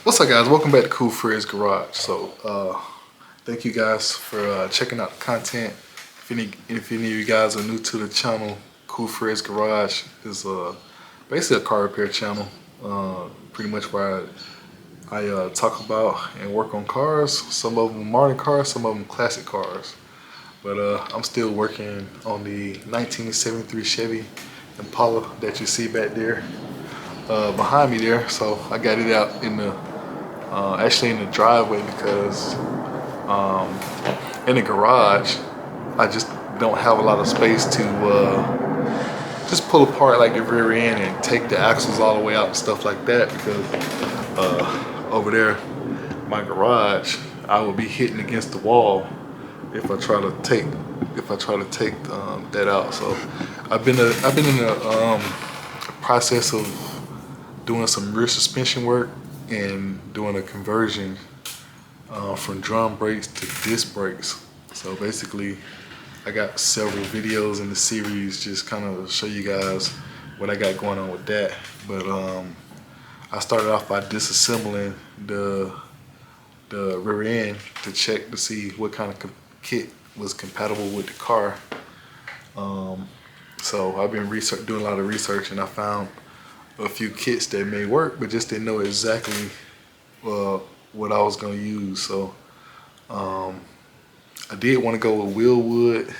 What's up, guys? Welcome back to Cool Fred's Garage. So thank you guys for checking out the content. If any of you guys are new to the channel, Cool Fred's Garage is basically a car repair channel, pretty much where I talk about and work on cars. Some of them modern cars, some of them classic cars. But I'm still working on the 1973 Chevy Impala that you see back there behind me there. So I got it out in the actually in the driveway because in the garage I just don't have a lot of space to just pull apart like the rear end and take the axles all the way out and stuff like that, because over there my garage I would be hitting against the wall if I try to take that out. So I've been in the process of doing some rear suspension work and doing a conversion from drum brakes to disc brakes. So basically I got several videos in the series just kind of show you guys what I got going on with that. But I started off by disassembling the rear end to check to see what kind of kit was compatible with the car. So I've been doing a lot of research, and I found a few kits that may work, but just didn't know exactly what I was going to use. So I did want to go with wheel wood.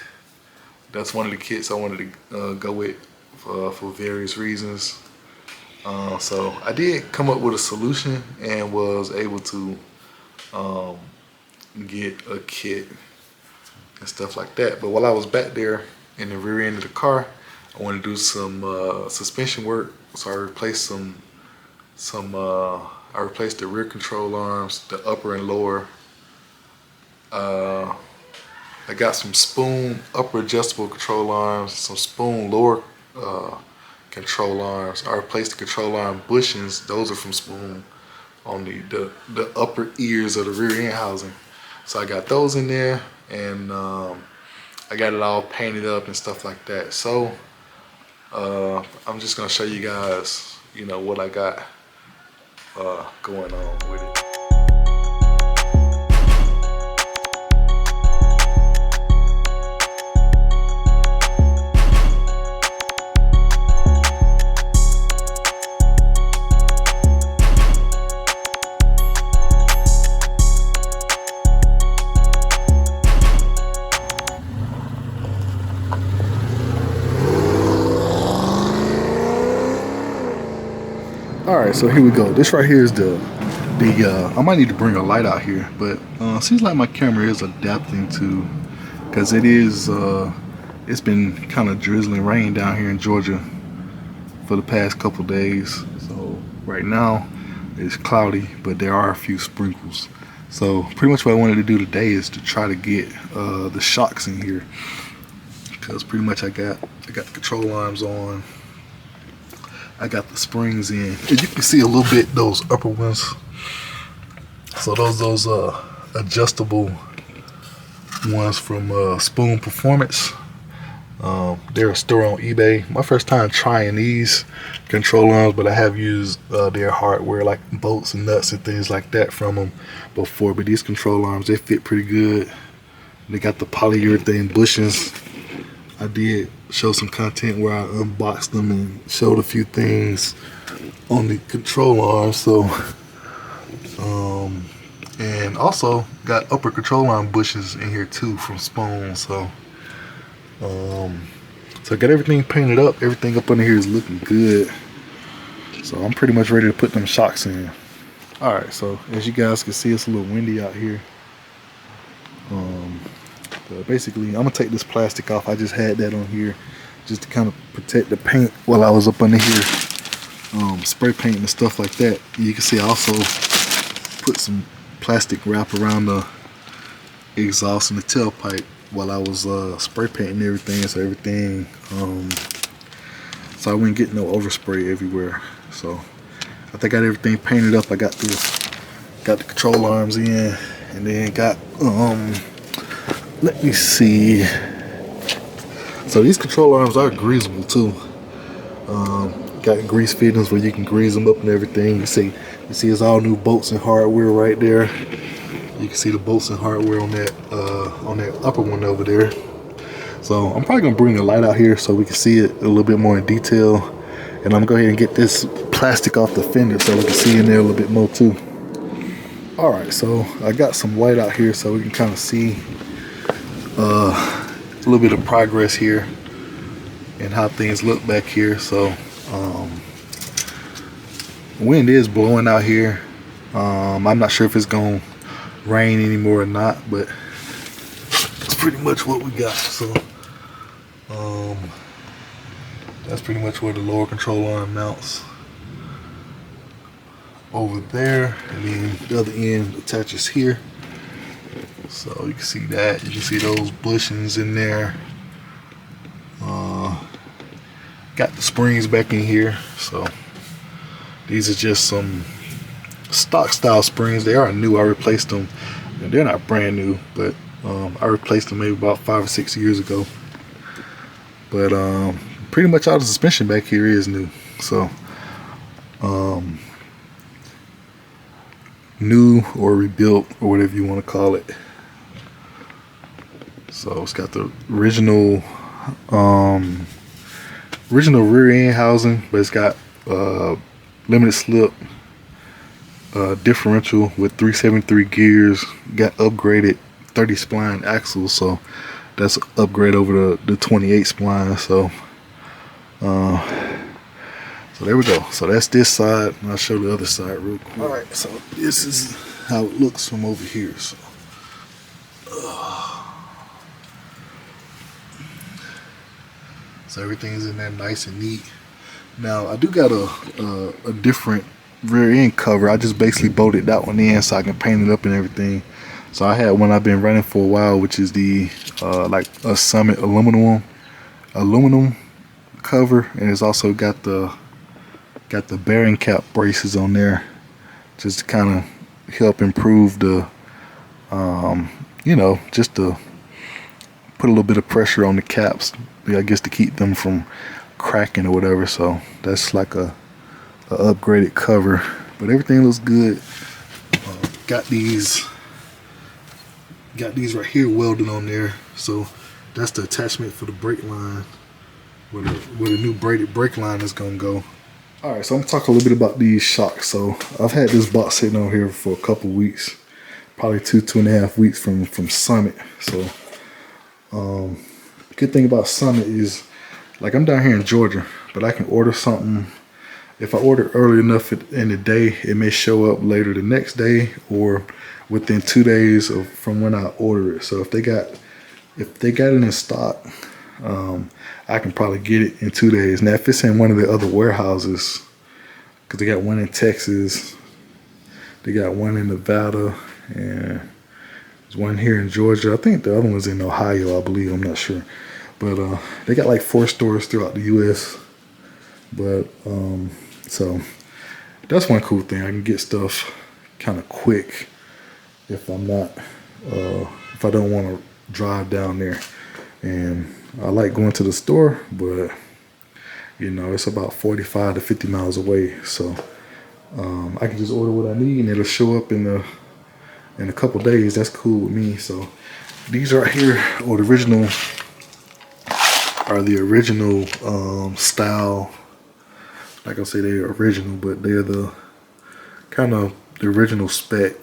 That's one of the kits I wanted to go with for various reasons. So I did come up with a solution and was able to get a kit and stuff like that. But while I was back there in the rear end of the car, I wanted to do some suspension work. So I replaced I replaced the rear control arms, the upper and lower. I got some spoon upper adjustable control arms, some spoon lower control arms. I replaced the control arm bushings. Those are from Spoon on the upper ears of the rear end housing. So I got those in there, and I got it all painted up and stuff like that. So I'm just gonna show you guys, what I got going on with it. Alright, so here we go. This right here is the I might need to bring a light out here, but seems like my camera is adapting to, because it's been kind of drizzling rain down here in Georgia for the past couple days. So right now it's cloudy, but there are a few sprinkles. So pretty much what I wanted to do today is to try to get the shocks in here, because pretty much I got the control arms on. I got the springs in, and you can see a little bit those upper ones. So those adjustable ones from Spoon Performance. They're a store on eBay. My first time trying these control arms, but I have used their hardware like bolts and nuts and things like that from them before. But these control arms, they fit pretty good. They got the polyurethane bushings. I did show some content where I unboxed them and showed a few things on the control arm. So and also got upper control arm bushings in here too from Spoon. So so I got everything painted up. Everything up under here is looking good. So I'm pretty much ready to put them shocks in. Alright, so as you guys can see, it's a little windy out here. But basically, I'm gonna take this plastic off. I just had that on here just to kind of protect the paint while I was up under here, spray painting and stuff like that. You can see I also put some plastic wrap around the exhaust and the tailpipe while I was spray painting everything, so I wouldn't get no overspray everywhere. So I think I got everything painted up. I got the control arms in, and then got let me see. So these control arms are greasable too. got grease fittings where you can grease them up and everything. You see it's all new bolts and hardware right there. You can see the bolts and hardware on that upper one over there. So I'm probably gonna bring the light out here so we can see it a little bit more in detail. And I'm gonna go ahead and get this plastic off the fender so we can see in there a little bit more too. All right, so I got some light out here so we can kind of see a little bit of progress here and how things look back here. So wind is blowing out here. I'm not sure if it's gonna rain anymore or not, but that's pretty much what we got. So that's pretty much where the lower control arm mounts over there, and then the other end attaches here. So you can see that. You can see those bushings in there. Got the springs back in here. So these are just some stock style springs. They are new. I replaced them. And they're not brand new, but I replaced them maybe about 5 or 6 years ago. But pretty much all the suspension back here is new. So new or rebuilt or whatever you want to call it. So it's got the original rear end housing, but it's got limited slip differential with 373 gears. Got upgraded 30 spline axles, so that's an upgrade over the 28 spline. So so there we go. So that's this side, and I'll show the other side real quick. All right, so this is how it looks from over here. So everything's in there nice and neat. Now I do got a different rear end cover. I just basically bolted that one in so I can paint it up and everything. So I had one I've been running for a while, which is the like a Summit aluminum cover, and it's also got the bearing cap braces on there, just to kind of help improve the you know, just to put a little bit of pressure on the caps, I guess, to keep them from cracking or whatever. So that's like a upgraded cover, but everything looks good. Got these right here welded on there, so that's the attachment for the brake line, where the new braided brake line is gonna go. All right, so I'm gonna talk a little bit about these shocks. So I've had this box sitting on here for a couple weeks, probably 2.5 weeks from Summit. So good thing about Summit is, like, I'm down here in Georgia, but I can order something. If I order early enough in the day, it may show up later the next day or within 2 days from when I order it. So if they got it in stock, I can probably get it in 2 days. Now if it's in one of the other warehouses, because they got one in Texas, they got one in Nevada, and there's one here in Georgia. I think the other one's in Ohio, I believe. I'm not sure. But they got like 4 stores throughout the US. But so that's one cool thing. I can get stuff kind of quick if I'm not if I don't want to drive down there. And I like going to the store, but you know, it's about 45 to 50 miles away. So I can just order what I need and it'll show up in a couple days. That's cool with me. So these right here are the original style. Like I say, they're original, but they're the kind of the original spec,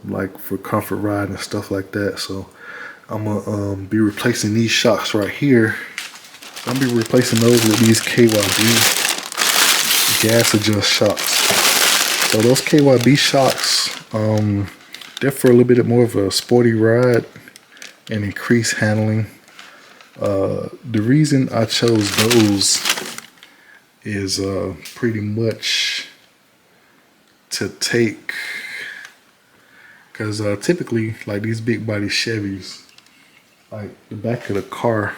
like for comfort ride and stuff like that. So I'm gonna be replacing these shocks right here. I'm gonna be replacing those with these KYB gas adjust shocks. So those KYB shocks, they're for a little bit more of a sporty ride and increased handling. The reason I chose those is pretty much to take, because typically, like these big body Chevys, like the back of the car,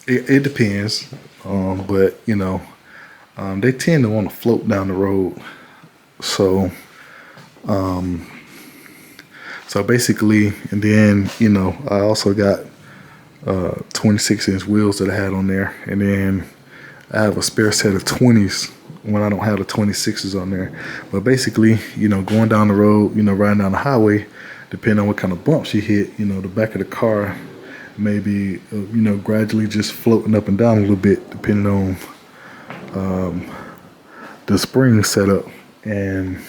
it depends, but you know, they tend to want to float down the road. So so basically, and then, you know, I also got 26-inch wheels that I had on there, and then I have a spare set of 20s when I don't have the 26s on there. But basically, you know, going down the road, you know, riding down the highway, depending on what kind of bumps you hit, you know, the back of the car maybe, you know, gradually just floating up and down a little bit, depending on the spring setup and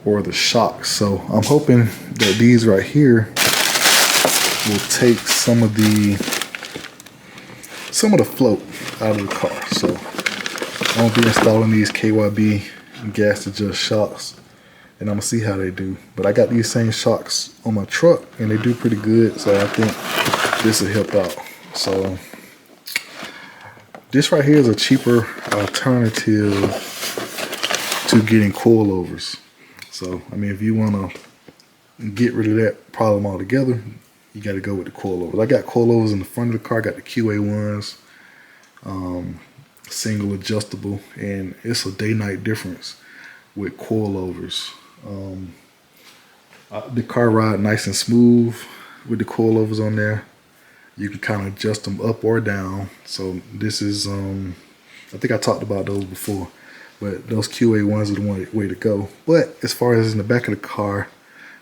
or the shocks. So I'm hoping that these right here will take some of the float out of the car. So I'm gonna be installing these KYB gas adjust shocks, and I'm gonna see how they do. But I got these same shocks on my truck and they do pretty good, so I think this will help out. So this right here is a cheaper alternative to getting coilovers. So I mean, if you want to get rid of that problem altogether, you got to go with the coilovers. I got coilovers in the front of the car. I got the QA ones, single adjustable, and it's a day-night difference with coilovers. The car ride nice and smooth with the coilovers on there. You can kind of adjust them up or down. So this is, I think I talked about those before, but those QA ones are the way to go. But as far as in the back of the car,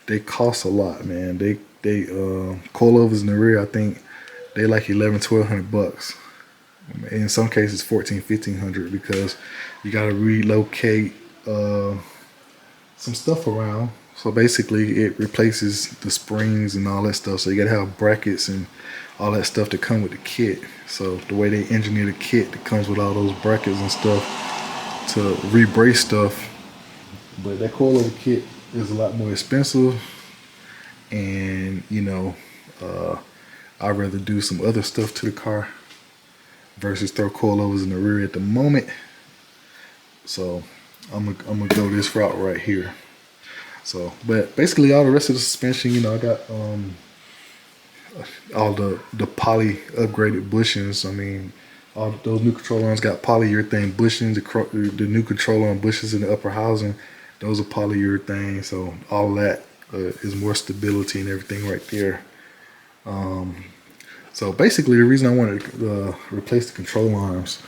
they cost a lot, man. They coilovers in the rear, I think they like $1,100-$1,200. In some cases $1,400-$1,500, because you got to relocate some stuff around. So basically it replaces the springs and all that stuff. So you got to have brackets and all that stuff to come with the kit. So the way they engineer the kit, that comes with all those brackets and stuff to re-brace stuff. But that coilover kit is a lot more expensive, and you know, I'd rather do some other stuff to the car versus throw coilovers in the rear at the moment. So I'm gonna go this route right here. So, but basically all the rest of the suspension, you know, I got all the poly upgraded bushings. I mean, all those new control arms got polyurethane bushings. The new control arm bushings in the upper housing, those are polyurethane. So all that is more stability and everything right there. So basically the reason I wanted to replace the control arms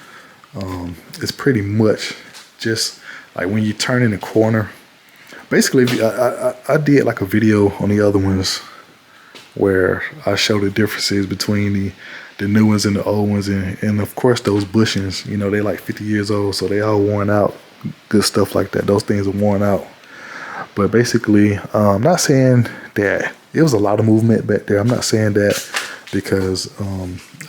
is pretty much just like when you turn in a corner. Basically, I did like a video on the other ones where I show the differences between the new ones and the old ones, and of course those bushings, you know, they like 50 years old, so they all worn out, good stuff like that. Those things are worn out. But basically, I'm not saying that it was a lot of movement back there. I'm not saying that because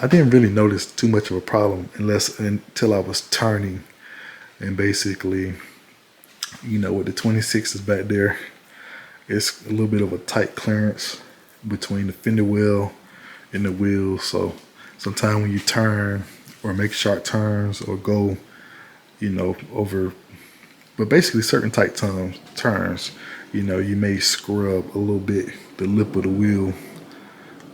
I didn't really notice too much of a problem until I was turning. And basically, you know, with the 26s back there, it's a little bit of a tight clearance between the fender well and the wheels. So sometimes when you turn or make sharp turns or go, you know, over, but basically certain tight turns, you know, you may scrub a little bit the lip of the wheel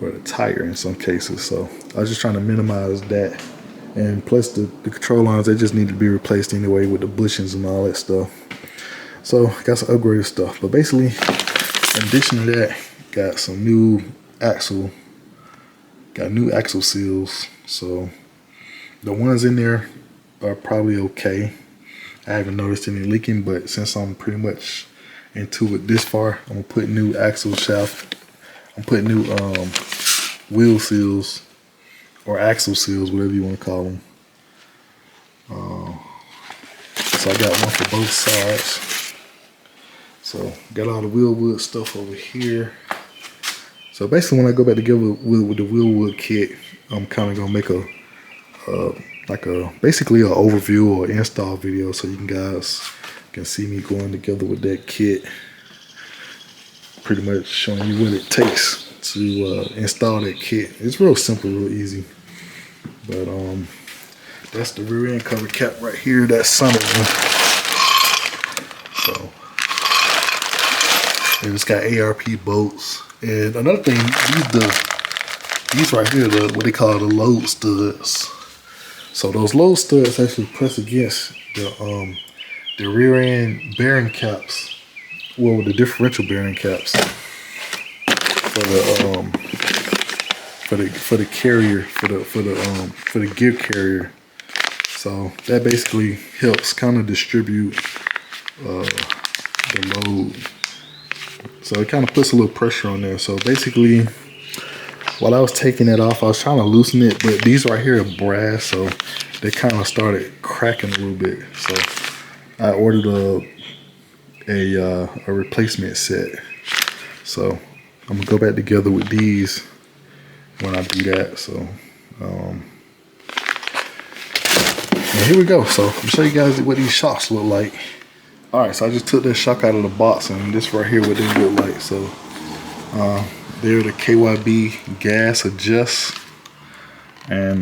or the tire in some cases. So I was just trying to minimize that. And plus the control arms, they just need to be replaced anyway with the bushings and all that stuff. So got some upgraded stuff. But basically, in addition to that, got some new axle. Got new axle seals. So the ones in there are probably okay. I haven't noticed any leaking, but since I'm pretty much into it this far, I'm gonna put new axle shaft. I'm putting new wheel seals or axle seals, whatever you want to call them. So I got one for both sides. So got all the wheel wood stuff over here. So basically, when I go back together with the wheel wood kit, I'm kind of gonna make basically an overview or install video, so you guys can see me going together with that kit. Pretty much showing you what it takes to install that kit. It's real simple, real easy. But that's the rear end cover cap right here. That's some of them. So it's got ARP bolts. And another thing, these right here, what they call the load studs. So those load studs actually press against the rear end bearing caps. Well, the differential bearing caps for the carrier, for the gear carrier. So that basically helps kind of distribute the load. So it kind of puts a little pressure on there. So basically, while I was taking it off, I was trying to loosen it, but these right here are brass, so they kind of started cracking a little bit. So I ordered a replacement set. So I'm gonna go back together with these when I do that. So and here we go. So I'll show you guys what these shocks look like. All right, so I just took this shock out of the box, and this right here what they look like. So they're the KYB Gas Adjust, and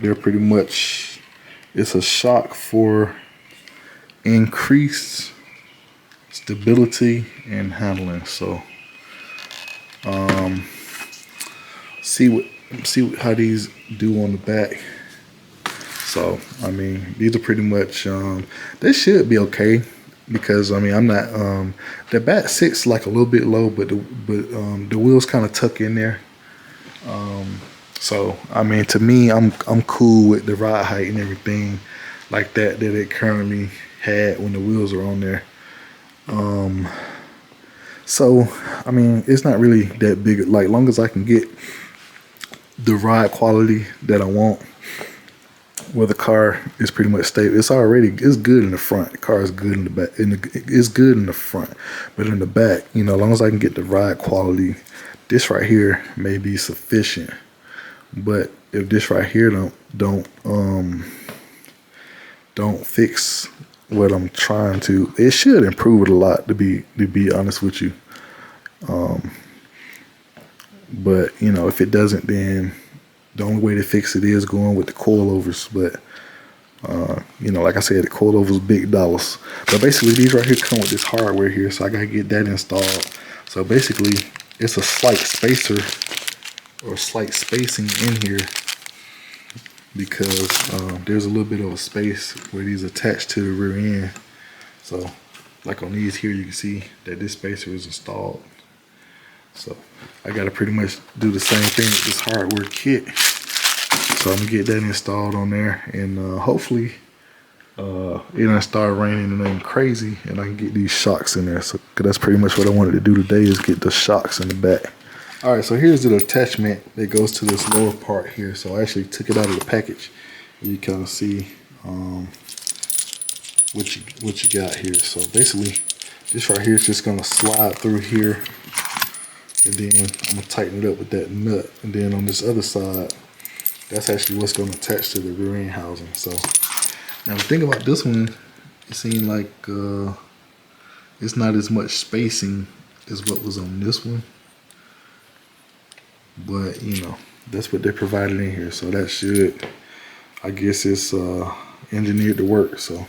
they're pretty much, it's a shock for increased stability and handling. So see how these do on the back. So I mean, these are pretty much they should be okay, because I mean, I'm not the back sits like a little bit low, but the wheels kind of tuck in there. So I mean, to me, I'm cool with the ride height and everything like that it currently had when the wheels are on there. So I mean, it's not really that big. Like, long as I can get the ride quality that I want, where the car is pretty much stable. It's good in the front. The car is good in the back. It's good in the front, but in the back, you know, as long as I can get the ride quality, this right here may be sufficient. But if this right here don't fix what I'm trying to, it should improve it a lot, to be honest with you. But you know, if it doesn't, then the only way to fix it is going with the coilovers. But you know, like I said, the coilovers big dollars. But basically, these right here come with this hardware here, so I gotta get that installed. So basically, it's a slight spacer or slight spacing in here, because there's a little bit of a space where these attached to the rear end. So like on these here, you can see that this spacer is installed. So I gotta pretty much do the same thing with this hardware kit. So I'm gonna get that installed on there, and hopefully it don't start raining and nothing crazy, and I can get these shocks in there. So, cause that's pretty much what I wanted to do today, is get the shocks in the back. All right, so here's the attachment that goes to this lower part here. So I actually took it out of the package. You kind of see what you got here. So basically, this right here is just gonna slide through here, and then I'm gonna tighten it up with that nut. And then on this other side, that's actually what's gonna attach to the rear end housing. So now the thing about this one, it seemed like it's not as much spacing as what was on this one. But you know, that's what they provided in here, so that should, I guess it's engineered to work. So,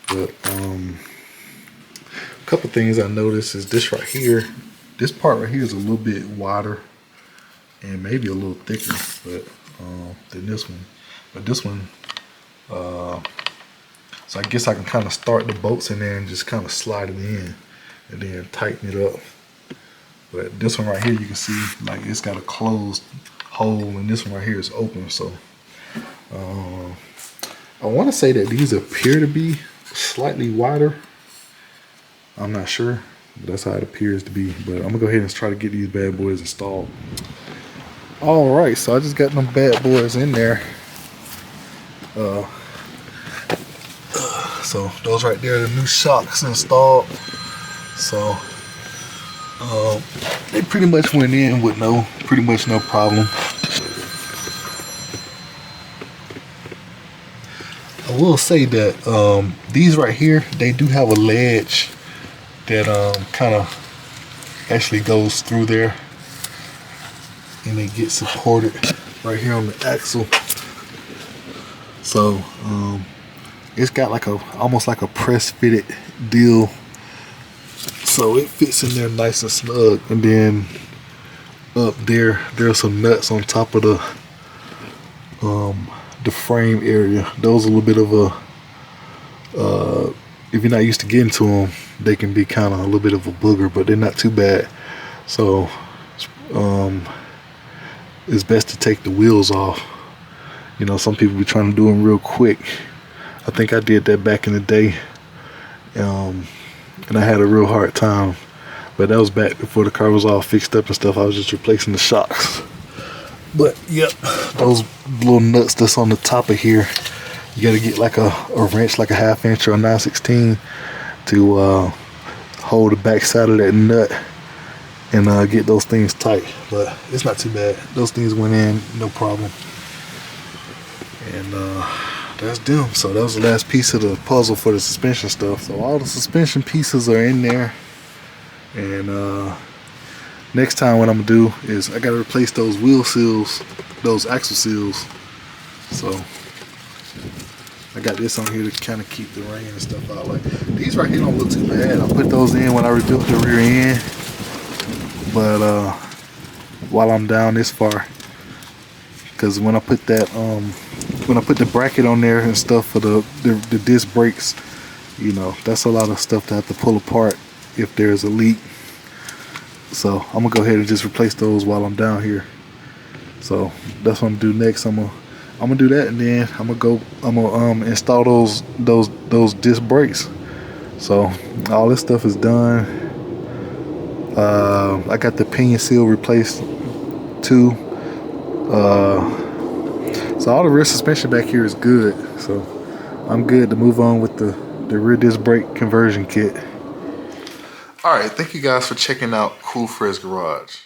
but a couple things I noticed is this right here, this part right here is a little bit wider and maybe a little thicker, but than this one. But this one, so I guess I can kind of start the bolts in there and just kind of slide it in and then tighten it up. But this one right here, you can see like it's got a closed hole, and this one right here is open. So I want to say that these appear to be slightly wider. I'm not sure, but that's how it appears to be. But I'm gonna go ahead and try to get these bad boys installed. All right, so I just got them bad boys in there. So those right there are the new shocks installed. So they pretty much went in with pretty much no problem. I will say that these right here, they do have a ledge that kind of actually goes through there, and they get supported right here on the axle. So it's got like almost like a press fitted deal. So it fits in there nice and snug. And then up there's some nuts on top of the frame area. Those are a little bit of a, if you're not used to getting to them, they can be kind of a little bit of a booger, but they're not too bad. So it's best to take the wheels off You know, some people be trying to do them real quick. I think I did that back in the day, and I had a real hard time. But that was back before the car was all fixed up and stuff. I was just replacing the shocks. But yep, those little nuts that's on the top of here, you gotta get like a wrench, like a 1/2 inch or a 9/16 to hold the back side of that nut and get those things tight. But it's not too bad. Those things went in, no problem. And that's them. So that was the last piece of the puzzle for the suspension stuff. So all the suspension pieces are in there. And next time what I'm gonna do is I gotta replace those wheel seals, those axle seals. So I got this on here to kind of keep the rain and stuff out. Like these right here don't look too bad. I put those in when I rebuilt the rear end. But while I'm down this far, because when I put that when I put the bracket on there and stuff for the disc brakes, you know, that's a lot of stuff to have to pull apart if there's a leak. So I'm gonna go ahead and just replace those while I'm down here. So that's what I'm gonna do next. I'm gonna do that, and then I'm gonna install those disc brakes. So all this stuff is done. I got the pinion seal replaced too. So all the rear suspension back here is good. So I'm good to move on with the rear disc brake conversion kit. All right, thank you guys for checking out Cool Fred's Garage.